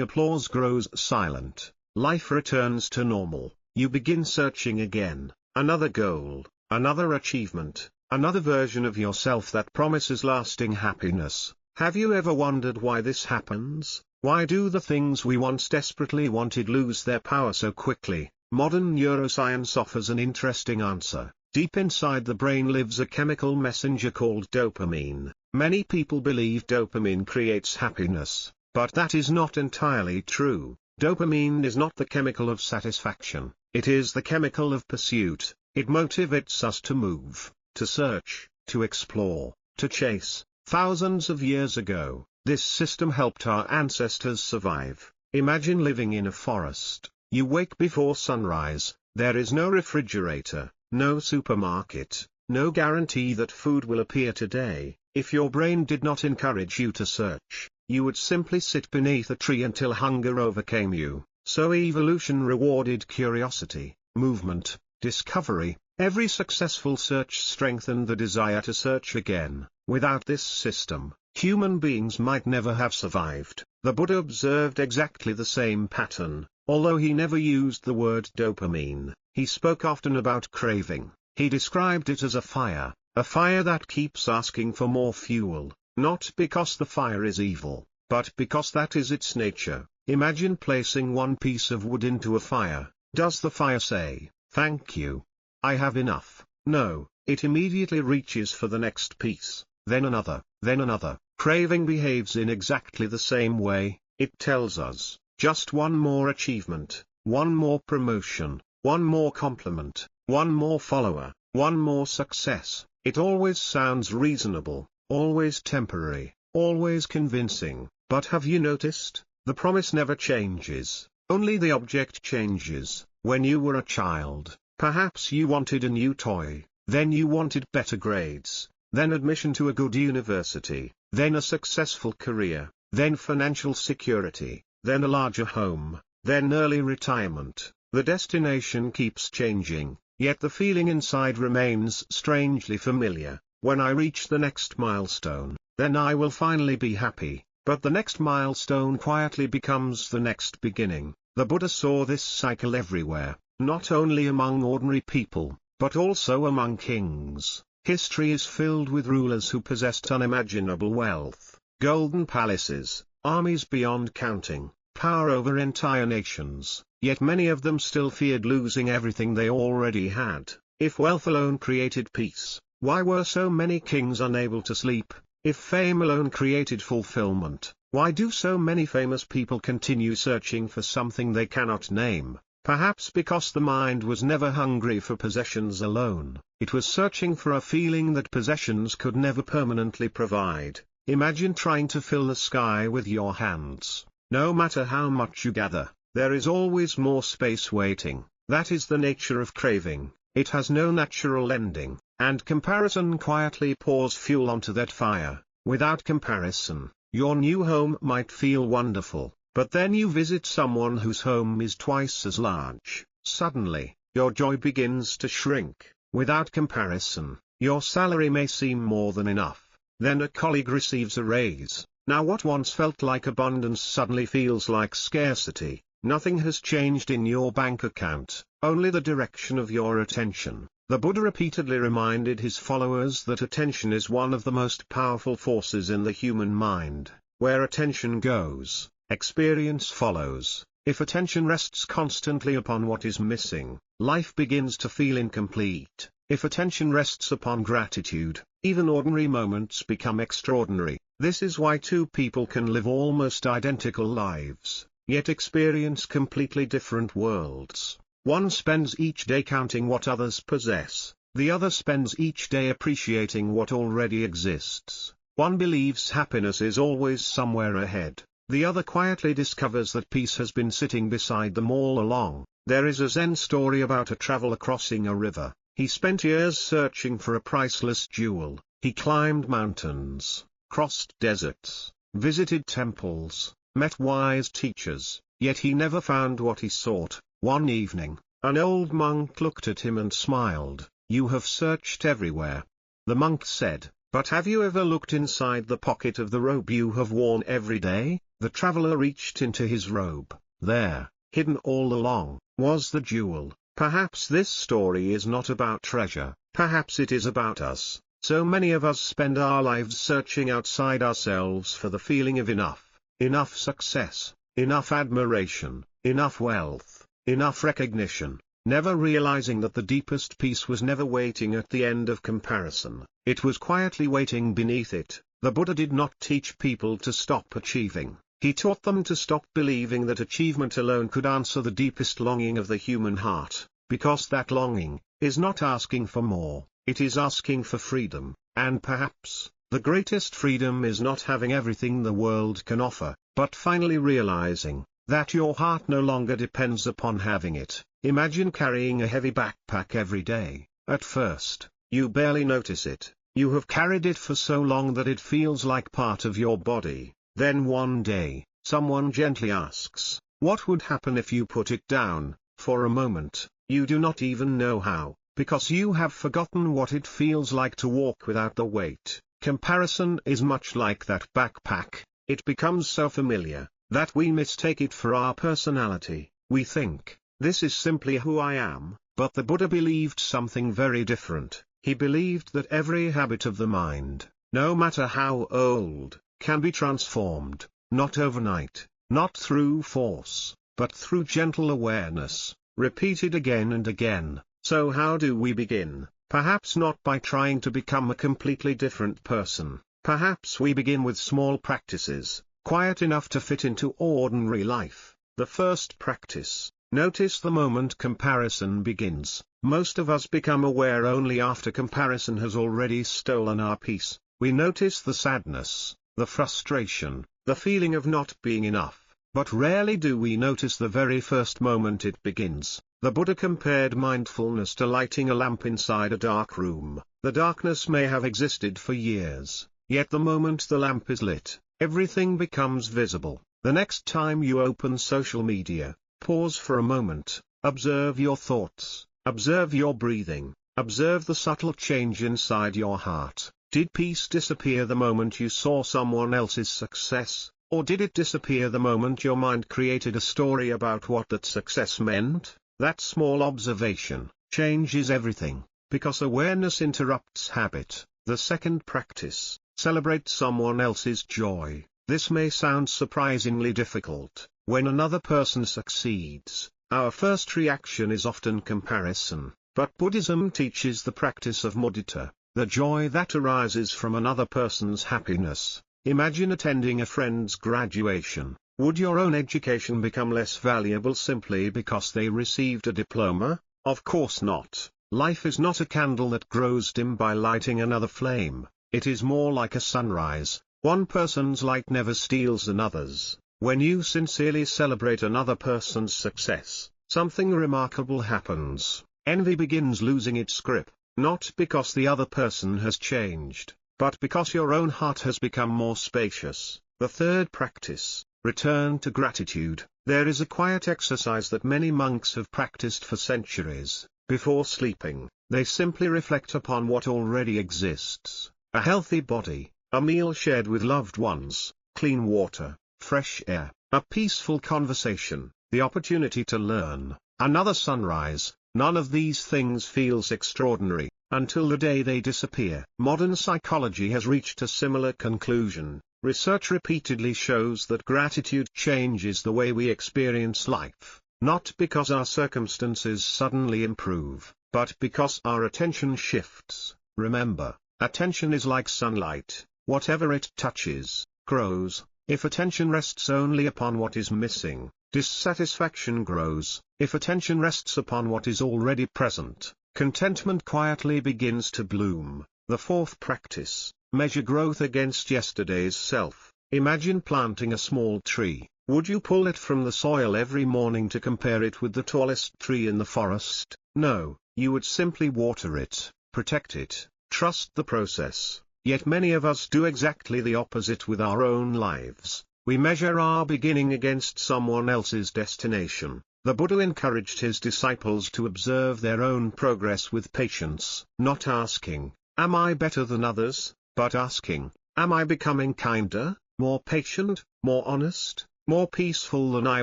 applause grows silent. Life returns to normal. You begin searching again. Another goal, another achievement, another version of yourself that promises lasting happiness. Have you ever wondered why this happens? Why do the things we once desperately wanted lose their power so quickly? Modern neuroscience offers an interesting answer. Deep inside the brain lives a chemical messenger called dopamine. Many people believe dopamine creates happiness, but that is not entirely true. Dopamine is not the chemical of satisfaction, it is the chemical of pursuit. It motivates us to move, to search, to explore, to chase. Thousands of years ago, this system helped our ancestors survive. Imagine living in a forest. You wake before sunrise. There is no refrigerator, no supermarket, no guarantee that food will appear today. If your brain did not encourage you to search, you would simply sit beneath a tree until hunger overcame you. So evolution rewarded curiosity, movement, discovery. Every successful search strengthened the desire to search again. Without this system, human beings might never have survived. The Buddha observed exactly the same pattern. Although he never used the word dopamine, he spoke often about craving. He described it as a fire that keeps asking for more fuel, not because the fire is evil, but because that is its nature. Imagine placing one piece of wood into a fire. Does the fire say, "Thank you, I have enough"? No, it immediately reaches for the next piece, then another, then another. Craving behaves in exactly the same way. It tells us, just one more achievement, one more promotion, one more compliment, one more follower, one more success. It always sounds reasonable, always temporary, always convincing. But have you noticed, the promise never changes, only the object changes. When you were a child, perhaps you wanted a new toy, then you wanted better grades, then admission to a good university, then a successful career, then financial security, then a larger home, then early retirement. The destination keeps changing, yet the feeling inside remains strangely familiar. When I reach the next milestone, then I will finally be happy. But the next milestone quietly becomes the next beginning. The Buddha saw this cycle everywhere, not only among ordinary people, but also among kings. History is filled with rulers who possessed unimaginable wealth, golden palaces, armies beyond counting, power over entire nations, yet many of them still feared losing everything they already had. If wealth alone created peace, why were so many kings unable to sleep? If fame alone created fulfillment, why do so many famous people continue searching for something they cannot name? Perhaps because the mind was never hungry for possessions alone. It was searching for a feeling that possessions could never permanently provide. Imagine trying to fill the sky with your hands. No matter how much you gather, there is always more space waiting. That is the nature of craving. It has no natural ending, and comparison quietly pours fuel onto that fire. Without comparison, your new home might feel wonderful, but then you visit someone whose home is twice as large. Suddenly, your joy begins to shrink. Without comparison, your salary may seem more than enough. Then a colleague receives a raise. Now what once felt like abundance suddenly feels like scarcity. Nothing has changed in your bank account, only the direction of your attention. The Buddha repeatedly reminded his followers that attention is one of the most powerful forces in the human mind. Where attention goes, experience follows. If attention rests constantly upon what is missing, life begins to feel incomplete. If attention rests upon gratitude, even ordinary moments become extraordinary. This is why two people can live almost identical lives, yet experience completely different worlds. One spends each day counting what others possess, the other spends each day appreciating what already exists. One believes happiness is always somewhere ahead, the other quietly discovers that peace has been sitting beside them all along. There is a Zen story about a traveler crossing a river. He spent years searching for a priceless jewel. He climbed mountains, crossed deserts, visited temples, met wise teachers, yet he never found what he sought. One evening, an old monk looked at him and smiled. "You have searched everywhere." The monk said, "But have you ever looked inside the pocket of the robe you have worn every day?" The traveler reached into his robe. There, hidden all along, was the jewel. Perhaps this story is not about treasure, perhaps it is about us. So many of us spend our lives searching outside ourselves for the feeling of enough success, enough admiration, enough wealth, enough recognition, never realizing that the deepest peace was never waiting at the end of comparison, it was quietly waiting beneath it. The Buddha did not teach people to stop achieving, he taught them to stop believing that achievement alone could answer the deepest longing of the human heart, because that longing is not asking for more. It is asking for freedom, and perhaps, the greatest freedom is not having everything the world can offer, but finally realizing that your heart no longer depends upon having it. Imagine carrying a heavy backpack every day. At first, you barely notice it. You have carried it for so long that it feels like part of your body. Then one day, someone gently asks, "What would happen if you put it down?" For a moment, you do not even know how, because you have forgotten what it feels like to walk without the weight. Comparison is much like that backpack. It becomes so familiar that we mistake it for our personality. We think, "This is simply who I am," but the Buddha believed something very different. He believed that every habit of the mind, no matter how old, can be transformed, not overnight, not through force, but through gentle awareness, repeated again and again. So how do we begin? Perhaps not by trying to become a completely different person. Perhaps we begin with small practices, quiet enough to fit into ordinary life. The first practice: notice the moment comparison begins. Most of us become aware only after comparison has already stolen our peace. We notice the sadness, the frustration, the feeling of not being enough, but rarely do we notice the very first moment it begins. The Buddha compared mindfulness to lighting a lamp inside a dark room. The darkness may have existed for years, yet the moment the lamp is lit, everything becomes visible. The next time you open social media, pause for a moment, observe your thoughts, observe your breathing, observe the subtle change inside your heart. Did peace disappear the moment you saw someone else's success, or did it disappear the moment your mind created a story about what that success meant? That small observation changes everything, because awareness interrupts habit. The second practice: celebrate someone else's joy. This may sound surprisingly difficult. When another person succeeds, our first reaction is often comparison, but Buddhism teaches the practice of mudita, the joy that arises from another person's happiness. Imagine attending a friend's graduation. Would your own education become less valuable simply because they received a diploma? Of course not. Life is not a candle that grows dim by lighting another flame. It is more like a sunrise. One person's light never steals another's. When you sincerely celebrate another person's success, something remarkable happens. Envy begins losing its grip, not because the other person has changed, but because your own heart has become more spacious. The third practice: return to gratitude. There is a quiet exercise that many monks have practiced for centuries. Before sleeping, they simply reflect upon what already exists: a healthy body, a meal shared with loved ones, clean water, fresh air, a peaceful conversation, the opportunity to learn, another sunrise. None of these things feels extraordinary, until the day they disappear. Modern psychology has reached a similar conclusion. Research repeatedly shows that gratitude changes the way we experience life, not because our circumstances suddenly improve, but because our attention shifts. Remember, attention is like sunlight: whatever it touches, grows. If attention rests only upon what is missing, dissatisfaction grows. If attention rests upon what is already present, contentment quietly begins to bloom. The fourth practice: measure growth against yesterday's self. Imagine planting a small tree. Would you pull it from the soil every morning to compare it with the tallest tree in the forest? No, you would simply water it, protect it, trust the process. Yet many of us do exactly the opposite with our own lives. We measure our beginning against someone else's destination. The Buddha encouraged his disciples to observe their own progress with patience, not asking, "Am I better than others?" but asking, "Am I becoming kinder, more patient, more honest, more peaceful than I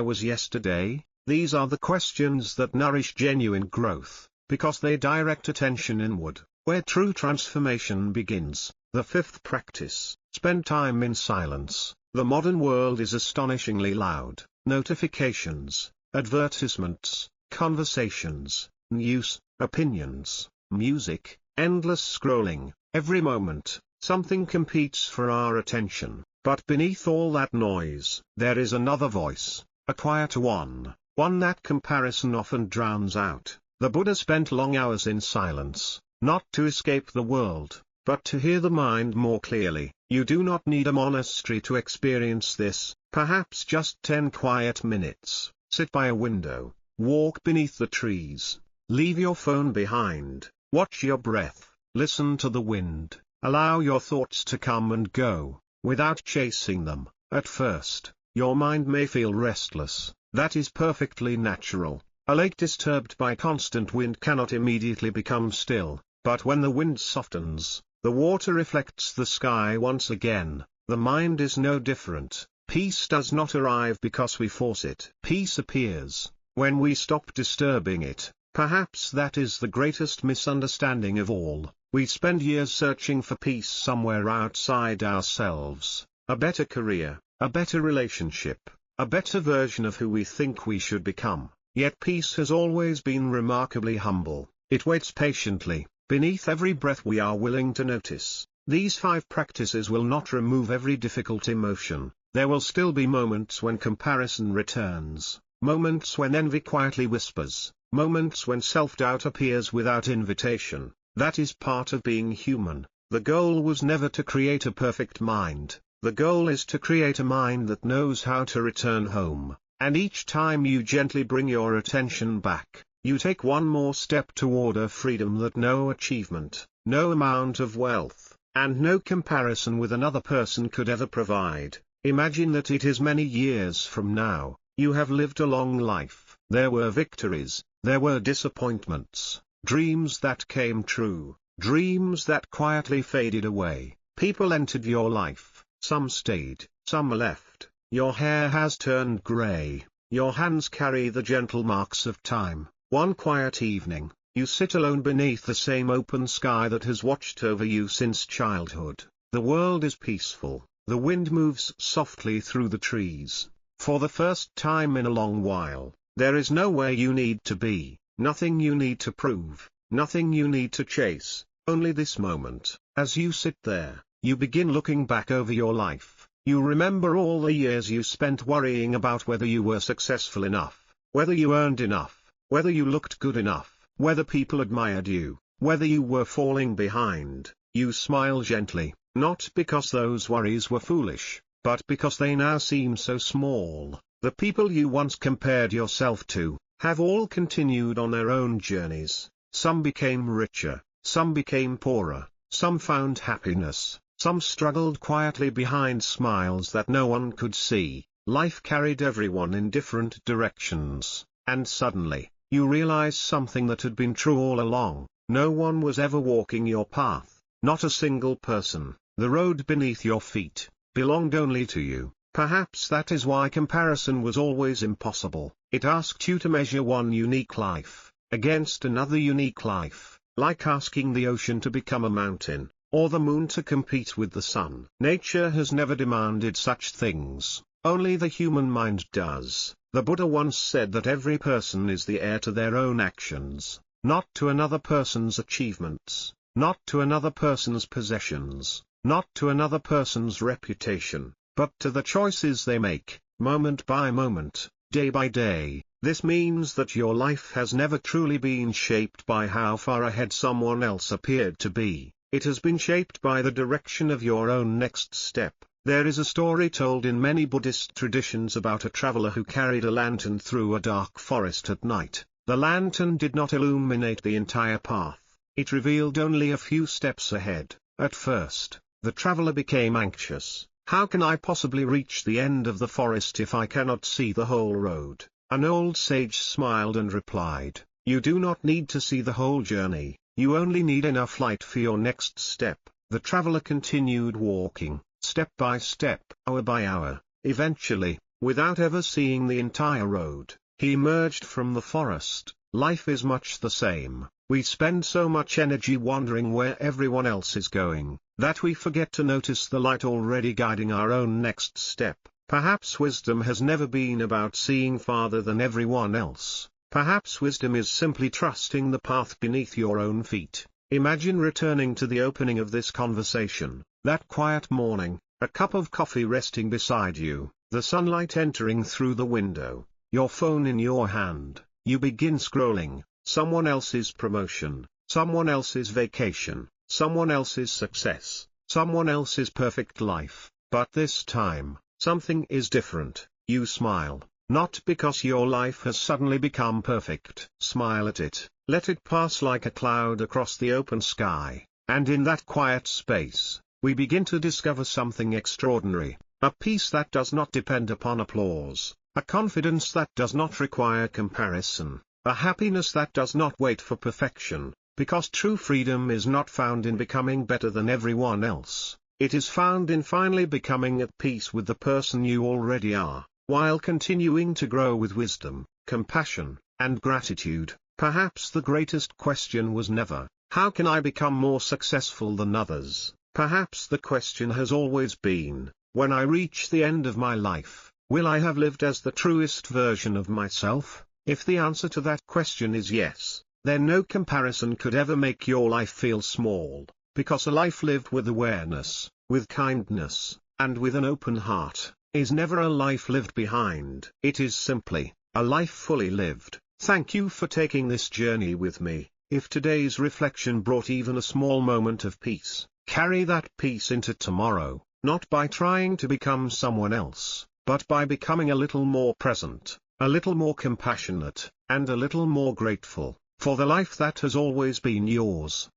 was yesterday?" These are the questions that nourish genuine growth, because they direct attention inward, where true transformation begins. The fifth practice: spend time in silence. The modern world is astonishingly loud. Notifications, advertisements, conversations, news, opinions, music, endless scrolling. Every moment, something competes for our attention. But beneath all that noise, there is another voice, a quieter one that comparison often drowns out. The Buddha spent long hours in silence, not to escape the world, but to hear the mind more clearly. You do not need a monastery to experience this, perhaps just 10 quiet minutes. Sit by a window, walk beneath the trees, leave your phone behind, watch your breath, listen to the wind, allow your thoughts to come and go, without chasing them. At first, your mind may feel restless. That is perfectly natural. A lake disturbed by constant wind cannot immediately become still, but when the wind softens, the water reflects the sky once again. The mind is no different. Peace does not arrive because we force it. Peace appears when we stop disturbing it. Perhaps that is the greatest misunderstanding of all. We spend years searching for peace somewhere outside ourselves. A better career, a better relationship, a better version of who we think we should become. Yet peace has always been remarkably humble. It waits patiently, beneath every breath we are willing to notice. These 5 practices will not remove every difficult emotion. There will still be moments when comparison returns, moments when envy quietly whispers, moments when self-doubt appears without invitation. That is part of being human. The goal was never to create a perfect mind. The goal is to create a mind that knows how to return home. And each time you gently bring your attention back, you take one more step toward a freedom that no achievement, no amount of wealth, and no comparison with another person could ever provide. Imagine that it is many years from now. You have lived a long life. There were victories, there were disappointments, dreams that came true, dreams that quietly faded away. People entered your life, some stayed, some left. Your hair has turned gray, your hands carry the gentle marks of time. One quiet evening, you sit alone beneath the same open sky that has watched over you since childhood. The world is peaceful, the wind moves softly through the trees. For the first time in a long while, there is nowhere you need to be, nothing you need to prove, nothing you need to chase, only this moment. As you sit there, you begin looking back over your life. You remember all the years you spent worrying about whether you were successful enough, whether you earned enough, whether you looked good enough, whether people admired you, whether you were falling behind. You smile gently, not because those worries were foolish, but because they now seem so small. The people you once compared yourself to, have all continued on their own journeys. Some became richer, some became poorer, some found happiness. Some struggled quietly behind smiles that no one could see. Life carried everyone in different directions, and suddenly, you realize something that had been true all along. No one was ever walking your path, not a single person. The road beneath your feet belonged only to you. Perhaps that is why comparison was always impossible. It asked you to measure one unique life against another unique life, like asking the ocean to become a mountain, or the moon to compete with the sun. Nature has never demanded such things, only the human mind does. The Buddha once said that every person is the heir to their own actions, not to another person's achievements, not to another person's possessions, not to another person's reputation, but to the choices they make, moment by moment, day by day. This means that your life has never truly been shaped by how far ahead someone else appeared to be. It has been shaped by the direction of your own next step. There is a story told in many Buddhist traditions about a traveler who carried a lantern through a dark forest at night. The lantern did not illuminate the entire path. It revealed only a few steps ahead. At first, The traveler became anxious. How can I possibly reach the end of the forest if I cannot see the whole road? An old sage smiled and replied, you do not need to see the whole journey, you only need enough light for your next step. The traveler continued walking, step by step, hour by hour. Eventually, without ever seeing the entire road, he emerged from the forest. Life is much the same. We spend so much energy wondering where everyone else is going, that we forget to notice the light already guiding our own next step. Perhaps wisdom has never been about seeing farther than everyone else. Perhaps wisdom is simply trusting the path beneath your own feet. Imagine returning to the opening of this conversation, that quiet morning, a cup of coffee resting beside you, the sunlight entering through the window, your phone in your hand. You begin scrolling, someone else's promotion, someone else's vacation, someone else's success, someone else's perfect life. But this time, something is different. You smile, not because your life has suddenly become perfect. Smile at it, let it pass like a cloud across the open sky, and in that quiet space, we begin to discover something extraordinary, a peace that does not depend upon applause, a confidence that does not require comparison, a happiness that does not wait for perfection, because true freedom is not found in becoming better than everyone else. It is found in finally becoming at peace with the person you already are, while continuing to grow with wisdom, compassion, and gratitude. Perhaps the greatest question was never, how can I become more successful than others? Perhaps the question has always been, when I reach the end of my life, will I have lived as the truest version of myself? If the answer to that question is yes, then no comparison could ever make your life feel small. Because a life lived with awareness, with kindness, and with an open heart, is never a life lived behind. It is simply, a life fully lived. Thank you for taking this journey with me. If today's reflection brought even a small moment of peace, carry that peace into tomorrow, not by trying to become someone else, but by becoming a little more present, a little more compassionate, and a little more grateful, for the life that has always been yours.